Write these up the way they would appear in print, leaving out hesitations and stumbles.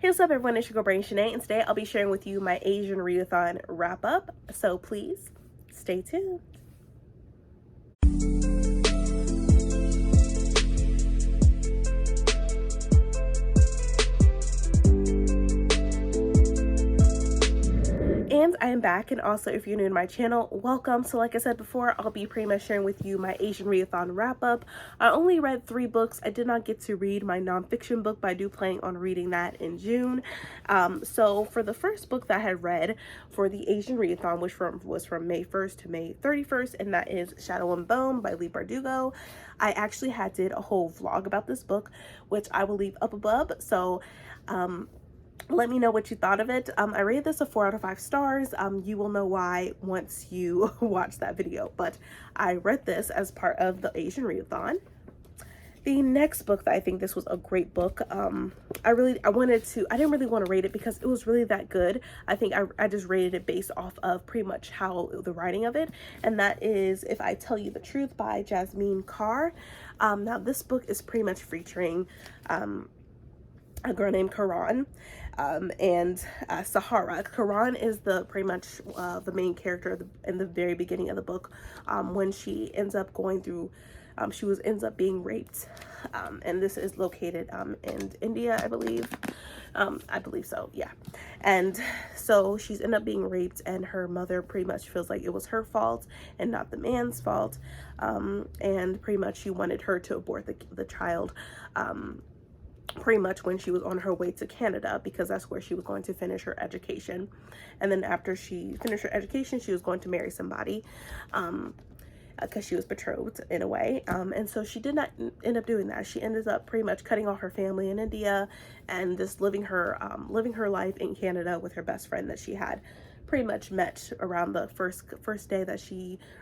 Hey, what's up everyone, it's your girl Brain Shanae, and today I'll be sharing with you my Asian Readathon wrap up, so please stay tuned. And I am back, and also if you're new to my channel, welcome. So like I said before, I'll be pretty much sharing with you my Asian Readathon wrap up. I only read 3 books. I did not get to read my nonfiction book, but I do plan on reading that in June. So for the first book that I had read for the Asian Readathon, which was from May 1st to May 31st, and that is Shadow and Bone by Leigh Bardugo. I actually did a whole vlog about this book, which I will leave up above. So let me know what you thought of it. I rated this a 4 out of 5 stars. You will know why once you watch that video, but I read this as part of the Asian Readathon. The next book that I think this was a great book. I didn't really want to rate it because it was really that good. I think I just rated it based off of pretty much how the writing of it, and that is If I Tell You the Truth by Jasmine Carr. Now this book is pretty much featuring a girl named Karan and Sahara. Karan is pretty much the main character in the very beginning of the book, when she ends up going through, ends up being raped, and this is located in India, I believe. I believe so, yeah. And so she's ended up being raped, and her mother pretty much feels like it was her fault and not the man's fault, and pretty much she wanted her to abort the child, pretty much when she was on her way to Canada, because that's where she was going to finish her education. And then after she finished her education, she was going to marry somebody, because she was betrothed in a way, and so she did not end up doing that. She ended up pretty much cutting off her family in India and just living her life in Canada with her best friend that she had pretty much met around the first day that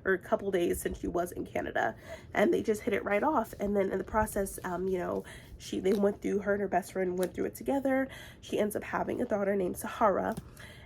or a couple days since she was in Canada, and they just hit it right off. And then in the process, her and her best friend went through it together. She ends up having a daughter named Sahara,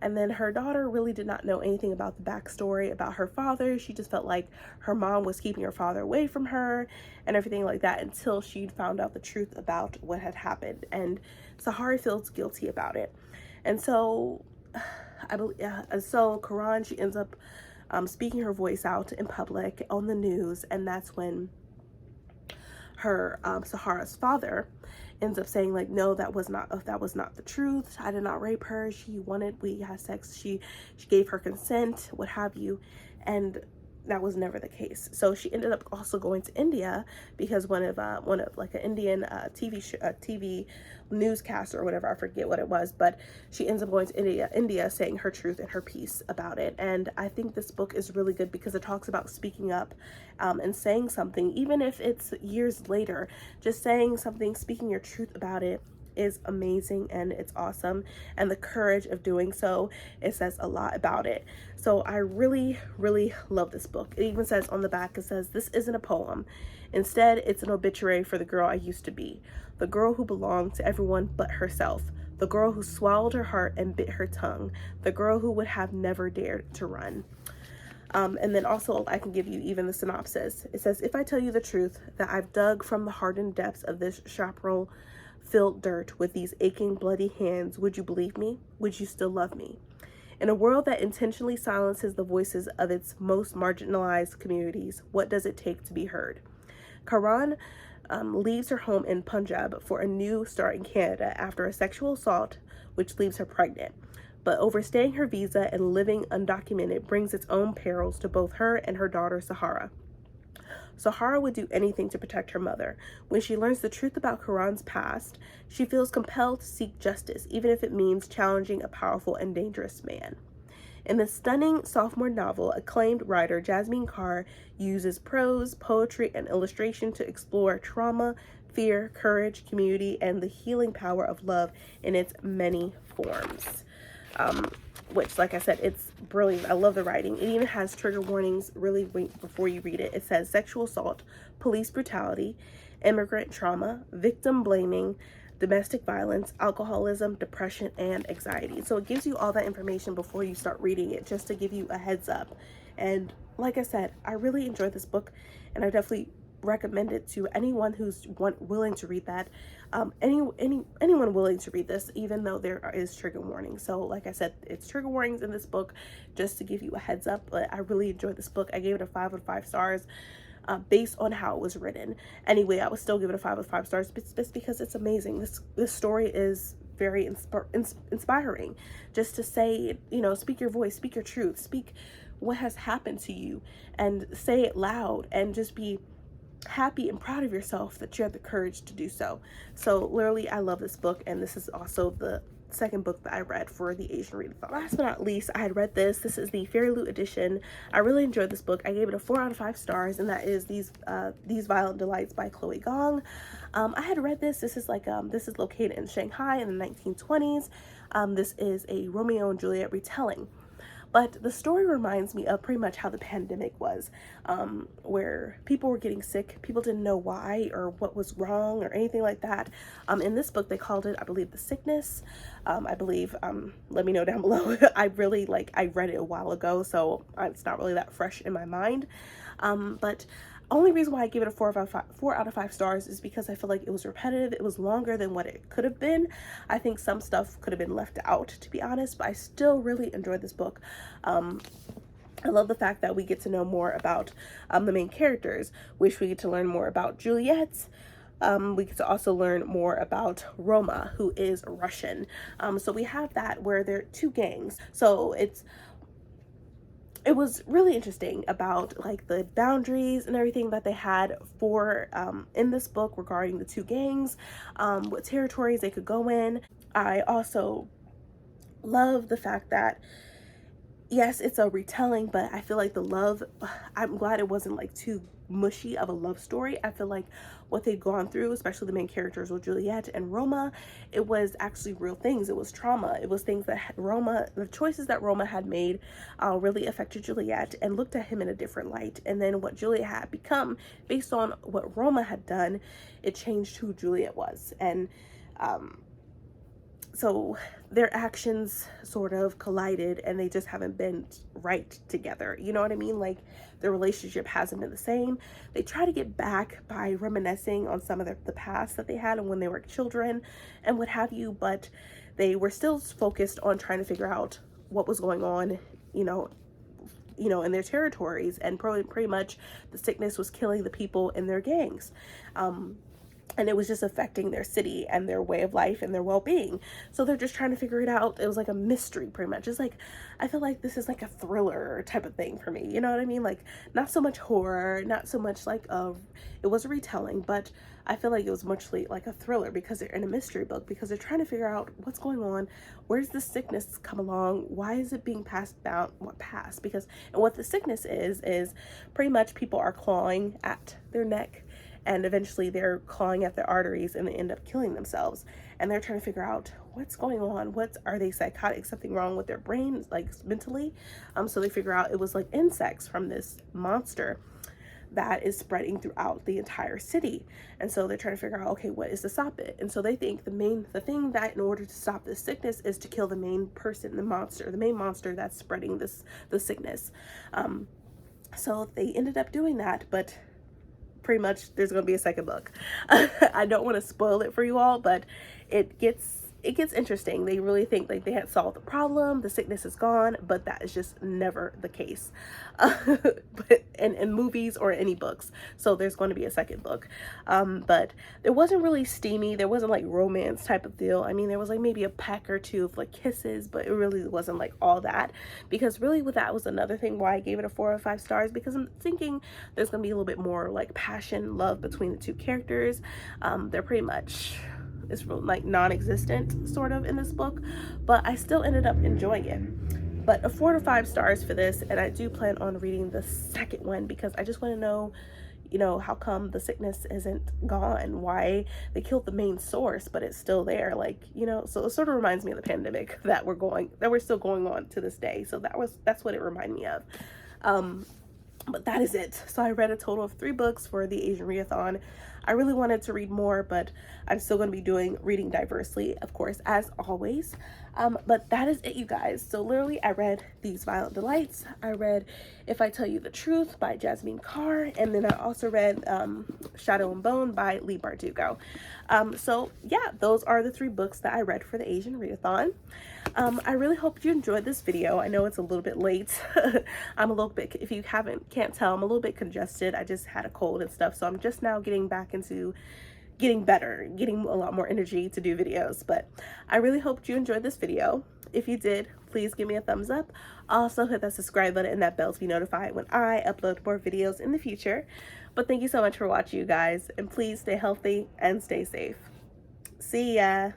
and then her daughter really did not know anything about the backstory about her father. She just felt like her mom was keeping her father away from her and everything like that, until she found out the truth about what had happened, and Sahara feels guilty about it. And so Karan, she ends up speaking her voice out in public on the news, and that's when her Sahara's father ends up saying, like, no, that was not the truth. I did not rape her. We had sex. She gave her consent, what have you, and that was never the case. So she ended up also going to India because one of like an Indian TV newscaster or whatever, I forget what it was, but she ends up going to India saying her truth and her piece about it. And I think this book is really good because it talks about speaking up and saying something, even if it's years later. Just saying something, speaking your truth about it is amazing, and it's awesome, and the courage of doing so, it says a lot about it. So I really love this book. It even says on the back, it says, "This isn't a poem. Instead, it's an obituary for the girl I used to be, the girl who belonged to everyone but herself, the girl who swallowed her heart and bit her tongue, the girl who would have never dared to run." And then also I can give you even the synopsis. It says, "If I tell you the truth that I've dug from the hardened depths of this chaparral filled dirt with these aching, bloody hands, would you believe me? Would you still love me? In a world that intentionally silences the voices of its most marginalized communities, what does it take to be heard?" Karan leaves her home in Punjab for a new start in Canada after a sexual assault, which leaves her pregnant. But overstaying her visa and living undocumented brings its own perils to both her and her daughter, Sahara. Sahara would do anything to protect her mother. When she learns the truth about Karan's past, she feels compelled to seek justice, even if it means challenging a powerful and dangerous man. In the stunning sophomore novel, acclaimed writer Jasmine Carr uses prose, poetry, and illustration to explore trauma, fear, courage, community, and the healing power of love in its many forms. Which, like I said, it's brilliant. I love the writing. It even has trigger warnings really before you read it. It says sexual assault, police brutality, immigrant trauma, victim blaming, domestic violence, alcoholism, depression, and anxiety. So it gives you all that information before you start reading it, just to give you a heads up. And like I said, I really enjoyed this book, and I definitely recommend it to anyone who's willing to read that. Anyone willing to read this, even though there is trigger warnings. So like I said, it's trigger warnings in this book, just to give you a heads up. But I really enjoyed this book. I gave it a 5 out of 5 stars. Based on how it was written. Anyway, I would still give it a 5 out of 5 stars, just because it's amazing. This story is very inspiring. Just to say, speak your voice, speak your truth, speak what has happened to you, and say it loud, and just be happy and proud of yourself that you have the courage to do so. So literally, I love this book, and this is also the second book that I read for the Asian Readathon. Last but not least, I had read this. This is the Fairy Loot edition. I really enjoyed this book. I gave it a 4 out of 5 stars, and that is These Violent Delights by Chloe Gong. I had read this. This is located in Shanghai in the 1920s. This is a Romeo and Juliet retelling. But the story reminds me of pretty much how the pandemic was, where people were getting sick. People didn't know why or what was wrong or anything like that. In this book, they called it, I believe, The Sickness. I believe, let me know down below. I read it a while ago, so it's not really that fresh in my mind. But only reason why I give it a 4 out of 5 stars is because I feel like it was repetitive. It was longer than what it could have been. I think some stuff could have been left out, to be honest, but I still really enjoyed this book. I love the fact that we get to know more about the main characters. Wish we get to learn more about Juliet. We get to also learn more about Roma, who is Russian. So we have that where there are two gangs. So it was really interesting about like the boundaries and everything that they had for in this book regarding the two gangs, what territories they could go in. I also love the fact that, yes, it's a retelling, but I feel like the love, I'm glad it wasn't like too mushy of a love story. I feel like what they'd gone through, especially the main characters with Juliet and Roma, it was actually real things. It was trauma. It was things that the choices that Roma had made really affected Juliet and looked at him in a different light. And then what Juliet had become based on what Roma had done, it changed who Juliet was. And so their actions sort of collided, and they just haven't been right together. You know what I mean? Like, their relationship hasn't been the same. They try to get back by reminiscing on some of the past that they had and when they were children and what have you, but they were still focused on trying to figure out what was going on, in their territories, and pretty much the sickness was killing the people in their gangs. And it was just affecting their city and their way of life and their well-being. So they're just trying to figure it out. It was like a mystery, pretty much. It's like, I feel like this is like a thriller type of thing for me. You know what I mean? Like, not so much horror, not so much like it was a retelling, but I feel like it was much like a thriller because they're in a mystery book, because they're trying to figure out what's going on. Where's the sickness come along? Why is it being passed down? And what the sickness is pretty much people are clawing at their neck, and eventually they're clawing at their arteries, and they end up killing themselves. And they're trying to figure out what's going on. Are they psychotic? Something wrong with their brains, like mentally? So they figure out it was like insects from this monster that is spreading throughout the entire city. And so they're trying to figure out, okay, what is to stop it? And so they think the thing that in order to stop this sickness is to kill the main person, the main monster that's spreading the sickness. So they ended up doing that, but pretty much there's going to be a second book. I don't want to spoil it for you all, but it gets interesting. They really think like they had solved the problem, the sickness is gone, but that is just never the case. But in movies or any books. So there's going to be a second book. But it wasn't really steamy. There wasn't like romance type of deal. I mean, there was like maybe a peck or two of like kisses, but it really wasn't like all that, because really that was another thing why I gave it a 4 out of 5 stars, because I'm thinking there's going to be a little bit more like passion, love between the two characters. They're pretty much, it's like non-existent sort of in this book, but I still ended up enjoying it. But a 4 out of 5 stars for this, and I do plan on reading the second one because I just want to know, how come the sickness isn't gone? Why they killed the main source, but it's still there? Like, so it sort of reminds me of the pandemic that we're still going on to this day. So that's what it reminded me of. But that is it. So I read a total of 3 books for the Asian Readathon. I really wanted to read more, but I'm still going to be reading diversely, of course, as always. But that is it, you guys. So literally, I read These Violent Delights. I read If I Tell You the Truth by Jasmine Carr. And then I also read Shadow and Bone by Leigh Bardugo. So yeah, those are the 3 books that I read for the Asian Readathon. I really hope you enjoyed this video. I know it's a little bit late. I'm a little bit, if you can't tell, I'm a little bit congested. I just had a cold and stuff. So I'm just now getting back into getting better, getting a lot more energy to do videos. But I really hope you enjoyed this video. If you did, please give me a thumbs up. Also hit that subscribe button and that bell to be notified when I upload more videos in the future. But thank you so much for watching, you guys, and please stay healthy and stay safe. See ya.